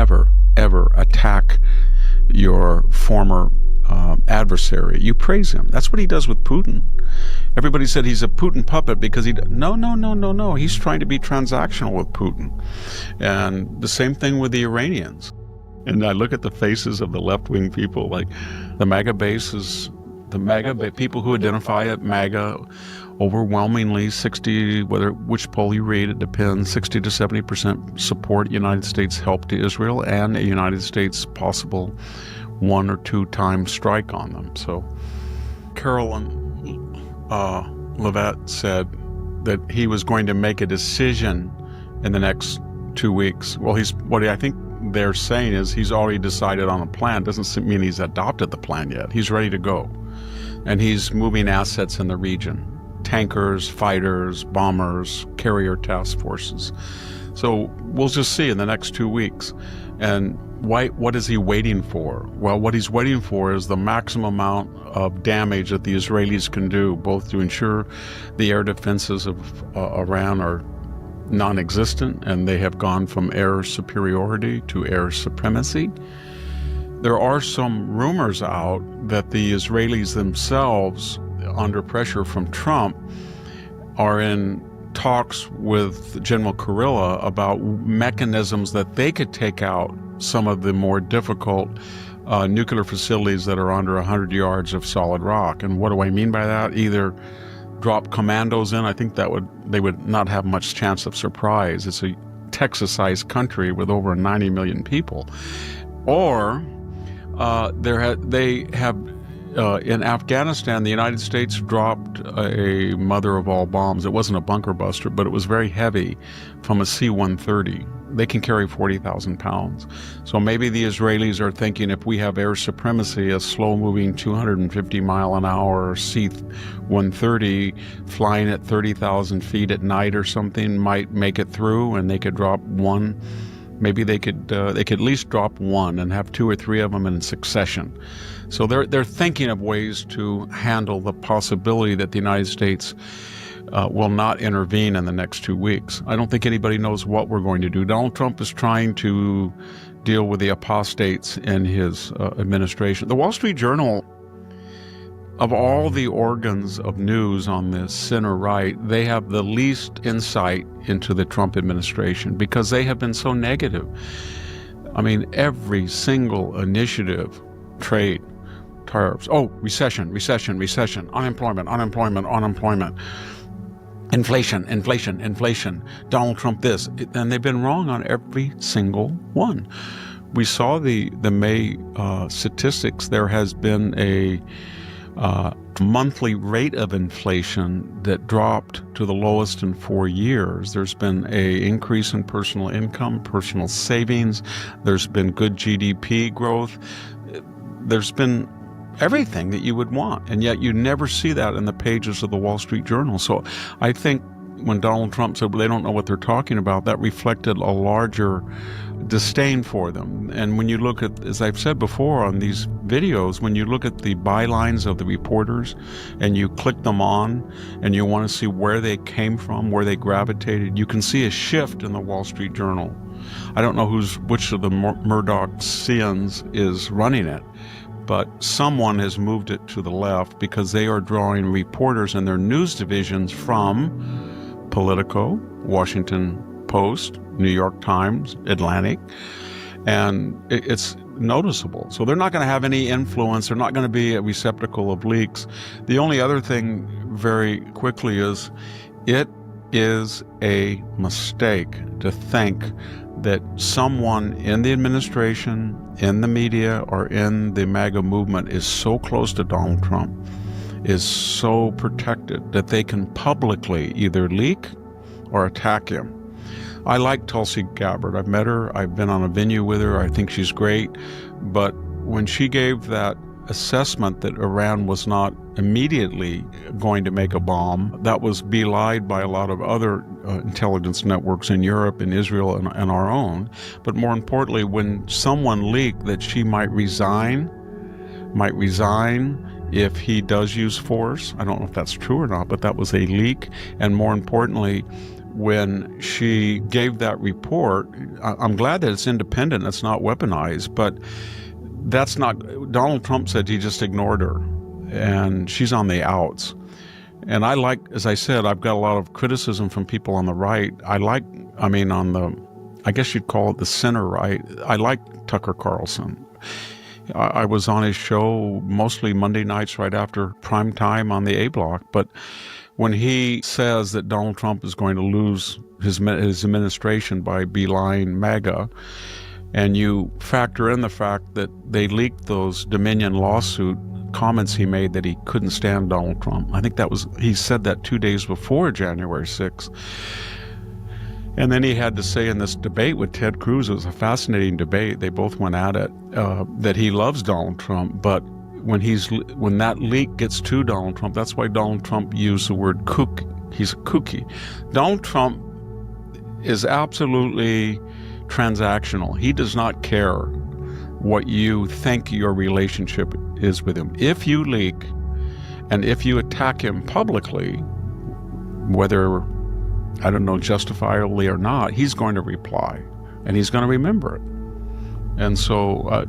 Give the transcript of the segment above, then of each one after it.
never, ever attack your former adversary. You praise him. That's what he does with Putin. Everybody said he's a Putin puppet because no. He's trying to be transactional with Putin. And the same thing with the Iranians. And I look at the faces of the left-wing people, like the MAGA bases, people who identify at MAGA, overwhelmingly 60, which poll you read, it depends, 60 to 70% support United States help to Israel and a United States possible 1 or 2 time strike on them. So Carolyn Levitt said that he was going to make a decision in the next 2 weeks. Well, what I think they're saying is he's already decided on a plan. Doesn't mean he's adopted the plan yet. He's ready to go. And he's moving assets in the region. Tankers, fighters, bombers, carrier task forces. So we'll just see in the next 2 weeks. And what is he waiting for? Well, what he's waiting for is the maximum amount of damage that the Israelis can do, both to ensure the air defenses of Iran are non-existent, and they have gone from air superiority to air supremacy. There are some rumors out that the Israelis themselves, under pressure from Trump, are in talks with General Kurilla about mechanisms that they could take out some of the more difficult nuclear facilities that are under 100 yards of solid rock. And what do I mean by that? Either drop commandos in. I think they would not have much chance of surprise. It's a Texas-sized country with over 90 million people. Or they have in Afghanistan, the United States dropped a mother of all bombs. It wasn't a bunker buster, but it was very heavy, from a C-130. They can carry 40,000 pounds. So maybe the Israelis are thinking, if we have air supremacy, a slow-moving 250-mile-an-hour C-130 flying at 30,000 feet at night or something might make it through, and they could drop one. Maybe they could at least drop one and have 2 or 3 of them in succession. So they're thinking of ways to handle the possibility that the United States will not intervene in the next 2 weeks. I don't think anybody knows what we're going to do. Donald Trump is trying to deal with the apostates in his administration. The Wall Street Journal, of all the organs of news on the center right, they have the least insight into the Trump administration because they have been so negative. I mean, every single initiative, trade, tariffs, recession, unemployment, inflation, Donald Trump this, and they've been wrong on every single one. We saw the May statistics. There has been a monthly rate of inflation that dropped to the lowest in 4 years. There's been an increase in personal income, personal savings. There's been good GDP growth. There's been everything that you would want, and yet you never see that in the pages of the Wall Street Journal. So I think when Donald Trump said, well, they don't know what they're talking about, that reflected a larger disdain for them. And when you look at, as I've said before on these videos, when you look at the bylines of the reporters and you click them on and you want to see where they came from, where they gravitated, you can see a shift in the Wall Street Journal. I don't know which of the Murdochians is running it, but someone has moved it to the left because they are drawing reporters in their news divisions from Politico, Washington Post, New York Times, Atlantic, and it's noticeable. So they're not going to have any influence. They're not going to be a receptacle of leaks. The only other thing, very quickly, is it is a mistake to think that someone in the administration, in the media, or in the MAGA movement is so close to Donald Trump, is so protected that they can publicly either leak or attack him. I like Tulsi Gabbard. I've met her. I've been on a venue with her. I think she's great. But when she gave that assessment that Iran was not immediately going to make a bomb, that was belied by a lot of other intelligence networks in Europe and Israel and our own. But more importantly, when someone leaked that she might resign if he does use force. I don't know if that's true or not, but that was a leak. And more importantly, when she gave that report. I'm glad that it's independent, it's not weaponized, but that's not, Donald Trump said he just ignored her, and she's on the outs. And I like, as I said, I've got a lot of criticism from people on the right. On the, I guess you'd call it the center right, I like Tucker Carlson. I was on his show mostly Monday nights right after prime time on the A Block, but when he says that Donald Trump is going to lose his administration by belying MAGA, and you factor in the fact that they leaked those Dominion lawsuit comments he made that he couldn't stand Donald Trump. I think he said that 2 days before January 6th. And then he had to say in this debate with Ted Cruz, it was a fascinating debate, they both went at it, that he loves Donald Trump, but when that leak gets to Donald Trump, that's why Donald Trump used the word kook. He's a kooky. Donald Trump is absolutely transactional. He does not care what you think your relationship is with him. If you leak and if you attack him publicly, whether, I don't know, justifiably or not, he's going to reply and he's going to remember it. And so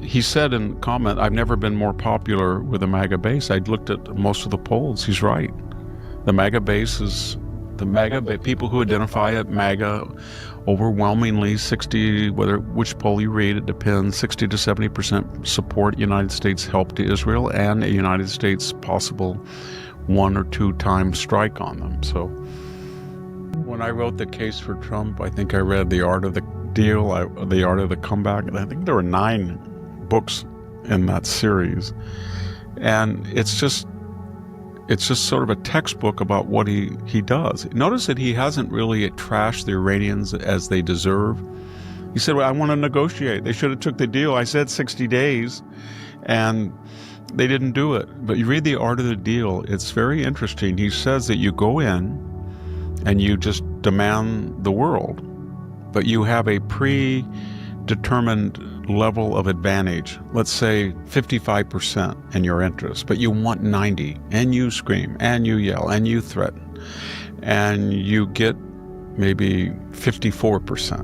he said in comment, I've never been more popular with the MAGA base. I'd looked at most of the polls. He's right. The MAGA base is people who identify at MAGA, overwhelmingly 60, which poll you read, it depends, 60 to 70% support United States help to Israel and a United States possible 1 or 2 time strike on them. So when I wrote the case for Trump, I think I read The Art of the Deal, The Art of the Comeback. I think there were 9 books in that series. And it's just sort of a textbook about what he does. Notice that he hasn't really trashed the Iranians as they deserve. He said, well, I want to negotiate. They should have took the deal. I said 60 days, and they didn't do it. But you read The Art of the Deal, it's very interesting. He says that you go in and you just demand the world, but you have a predetermined level of advantage, let's say 55% in your interest, but you want 90, and you scream, and you yell, and you threaten, and you get maybe 54%.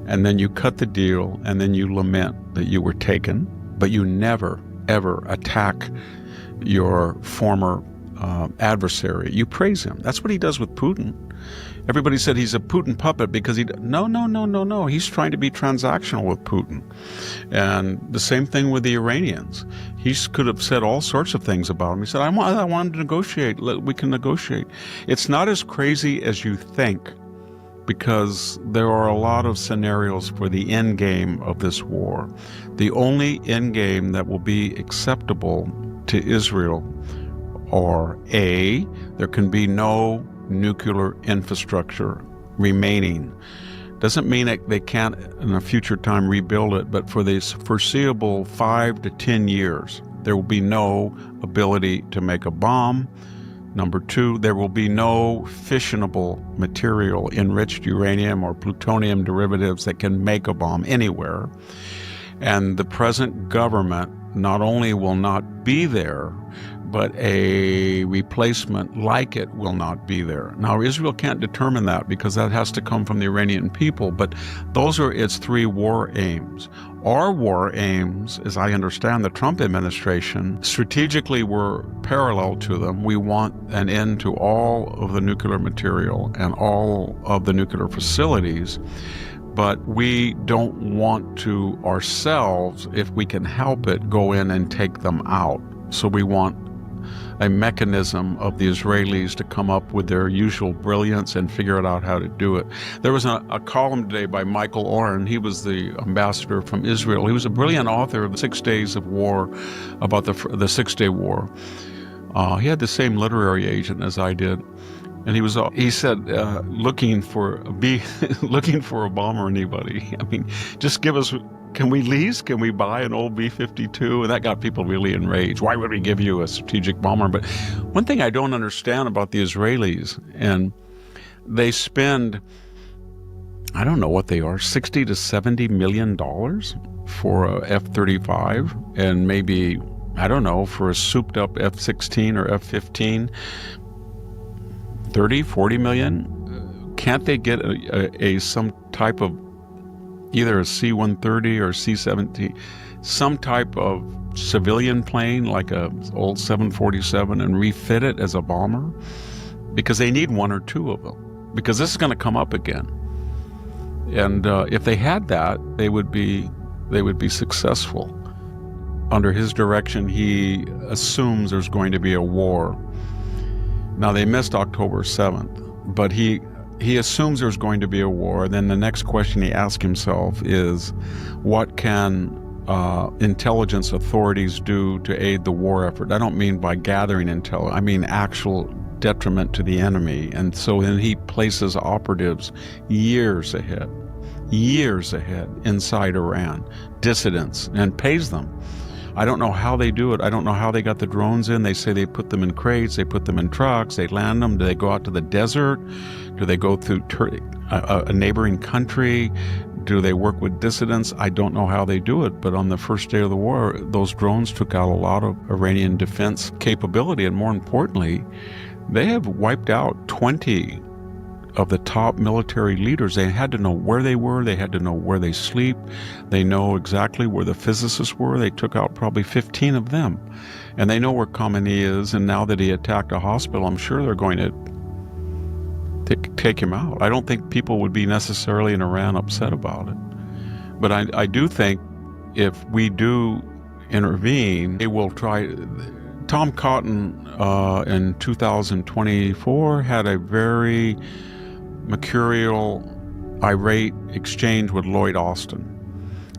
And then you cut the deal, and then you lament that you were taken, but you never, ever attack your former adversary. You praise him. That's what he does with Putin. Everybody said he's a Putin puppet because no. He's trying to be transactional with Putin. And the same thing with the Iranians. He could have said all sorts of things about him. He said, I want to negotiate. We can negotiate. It's not as crazy as you think, because there are a lot of scenarios for the end game of this war. The only end game that will be acceptable to Israel are A, there can be no nuclear infrastructure remaining. Doesn't mean that they can't in a future time rebuild it, but for this foreseeable 5 to 10 years, there will be no ability to make a bomb. Number 2, there will be no fissionable material, enriched uranium or plutonium derivatives that can make a bomb anywhere. And the present government not only will not be there, but a replacement like it will not be there. Now, Israel can't determine that because that has to come from the Iranian people, but those are its 3 war aims. Our war aims, as I understand the Trump administration, strategically were parallel to them. We want an end to all of the nuclear material and all of the nuclear facilities, but we don't want to ourselves, if we can help it, go in and take them out. So we want a mechanism of the Israelis to come up with their usual brilliance and figure out how to do it. There was a column today by Michael Oren. He was the ambassador from Israel. He was a brilliant author of 6 Days of War, about the 6-Day War. He had the same literary agent as I did. And he said, looking for a bomb or anybody. I mean, just give us, can we lease? Can we buy an old B-52? And that got people really enraged. Why would we give you a strategic bomber? But one thing I don't understand about the Israelis, and they spend, I don't know what they are, $60 to $70 million for a F-35, and maybe, I don't know, for a souped up F-16 or F-15. 30, 40 million? Can't they get some type of either a C-130 or C-17, some type of civilian plane like a old 747 and refit it as a bomber? Because they need one or two of them, because this is going to come up again. And if they had that, they would be successful. Under his direction, he assumes there's going to be a war. Now, they missed October 7th, but he assumes there's going to be a war. Then the next question he asks himself is, what can intelligence authorities do to aid the war effort? I don't mean by gathering intel, I mean actual detriment to the enemy. And so then he places operatives years ahead inside Iran, dissidents, and pays them. I don't know how they do it. I don't know how they got the drones in. They say they put them in crates, they put them in trucks, they land them. Do they go out to the desert? Do they go through a neighboring country? Do they work with dissidents? I don't know how they do it, but on the first day of the war, those drones took out a lot of Iranian defense capability, and more importantly, they have wiped out 20 of the top military leaders. They had to know where they were. They had to know where they sleep. They know exactly where the physicists were. They took out probably 15 of them. And they know where Khamenei is, and now that he attacked a hospital, I'm sure they're going to take him out. I don't think people would be necessarily in Iran upset about it. But I do think if we do intervene, they will try. Tom Cotton in 2024 had a very mercurial, irate exchange with Lloyd Austin.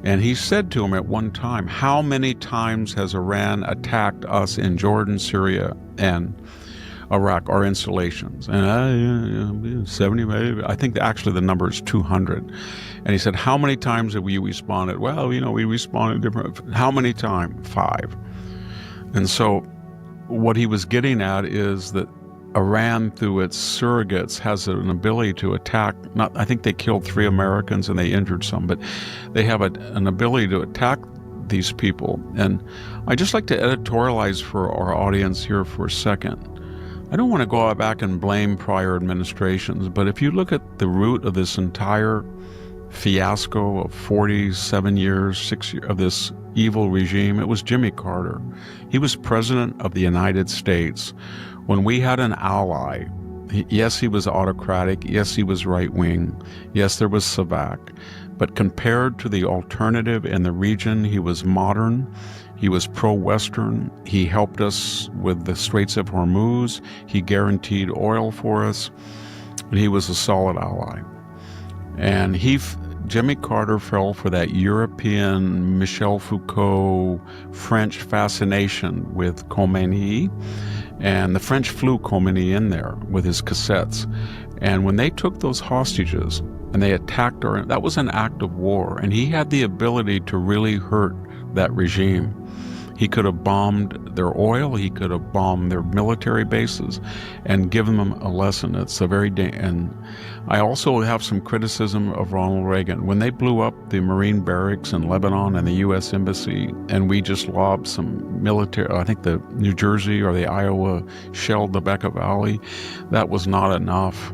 And he said to him at one time, how many times has Iran attacked us in Jordan, Syria, and Iraq, our installations? And 70, maybe. I think actually the number is 200. And he said, how many times have we responded? Well, we responded different. How many times? 5. And so what he was getting at is that Iran, through its surrogates, has an ability to attack. I think they killed 3 Americans and they injured some, but they have an ability to attack these people. And I just like to editorialize for our audience here for a second. I don't want to go back and blame prior administrations, but if you look at the root of this entire fiasco of 47 years, 6 years of this evil regime, it was Jimmy Carter. He was president of the United States when we had an ally. Yes, he was autocratic. Yes, he was right-wing. Yes, there was Savak. But compared to the alternative in the region, he was modern. He was pro-Western. He helped us with the Straits of Hormuz. He guaranteed oil for us. And he was a solid ally. And Jimmy Carter fell for that European Michel Foucault French fascination with Khomeini. And the French flew Khomeini in there with his cassettes. And when they took those hostages and they attacked that was an act of war. And he had the ability to really hurt that regime. He could have bombed their oil. He could have bombed their military bases and given them a lesson. It's a very and I also have some criticism of Ronald Reagan. When they blew up the Marine barracks in Lebanon and the U.S. Embassy, and we just lobbed some military, I think the New Jersey or the Iowa shelled the Bekaa Valley, that was not enough.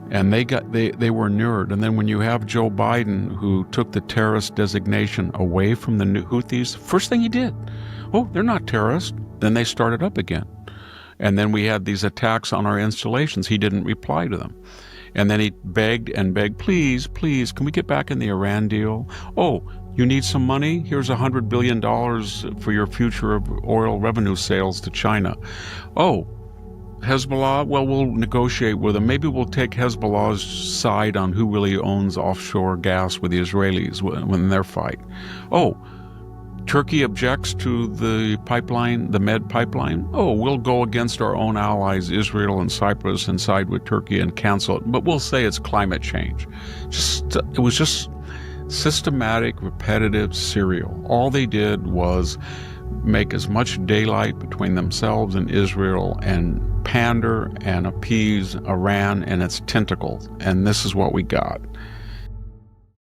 And they were inured. And then when you have Joe Biden, who took the terrorist designation away from the Houthis, first thing he did, oh, they're not terrorists. Then they started up again. And then we had these attacks on our installations. He didn't reply to them. And then he begged and begged, please, can we get back in the Iran deal? Oh, you need some money? Here's $100 billion for your future of oil revenue sales to China. Oh, Hezbollah, well, we'll negotiate with them. Maybe we'll take Hezbollah's side on who really owns offshore gas with the Israelis when their fight. Oh, Turkey objects to the pipeline, the Med pipeline. Oh, we'll go against our own allies, Israel and Cyprus, and side with Turkey and cancel it. But we'll say it's climate change. It was just systematic, repetitive, serial. All they did was make as much daylight between themselves and Israel and pander and appease Iran and its tentacles. And this is what we got.